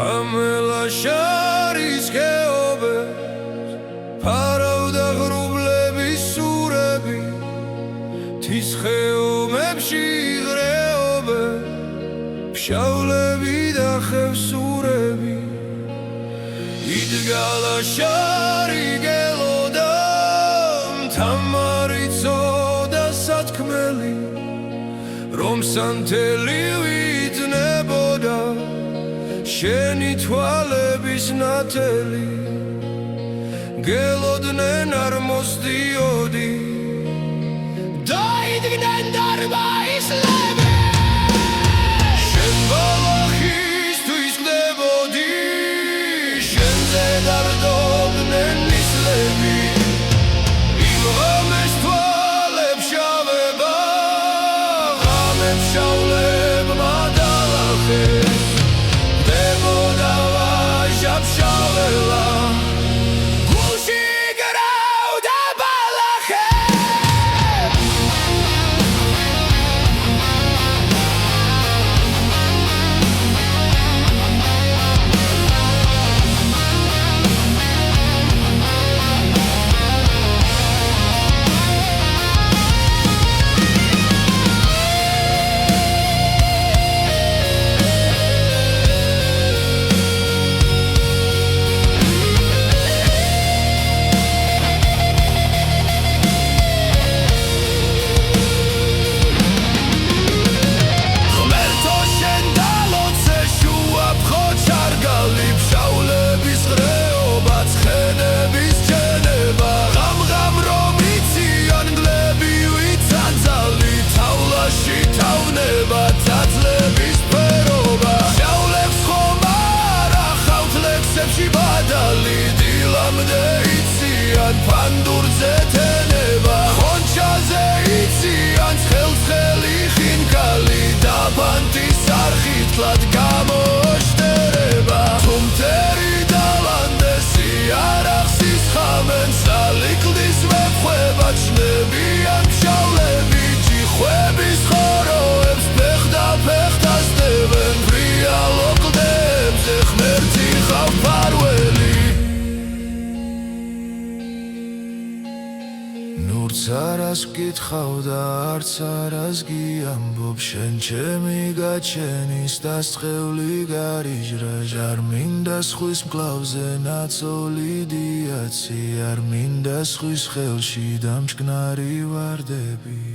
Hamela sharis geobes paravda ghrublebi surebi tis xeomebshi greobe pshavlebi da khevsurebi idgala shari gelodam tamaritsoda satkmeli rom santeli vidneboda შენი თვალების ნათელი გელოდნენ არ მოსდიოდი დაიდგნენ დარბაისლები შენ ბალახისთვის ხდებოდი შენზე დარდობდნენ ნისლები იმ ღამეს თვალებს შავება ღამებს შავლებმა დალახეს ფანდურზე თენება ხონჩაზე იციან ხელცხელი ხინკალი დაბანტის არხით კლად გამოშტერება თუმთერი დალანდესი არახსის ხამენ სალიკლდის მეფხვება ჩნებიან ფშავლები ჯიხვების ხოროებს ფეხდა ფეხდასდებენ ფრიალო კლდებზე ღმერთი ხავ ფარველი არას ვკითხავ და არც არას გიამბობ შენ ჩემი გაჩენის დასწყეული გარიჟრა არ მინდა სხვის მკლავზე ნაცოლი დიაცი არ მინდა სხვის ხელში დამჭკნარი ვარდები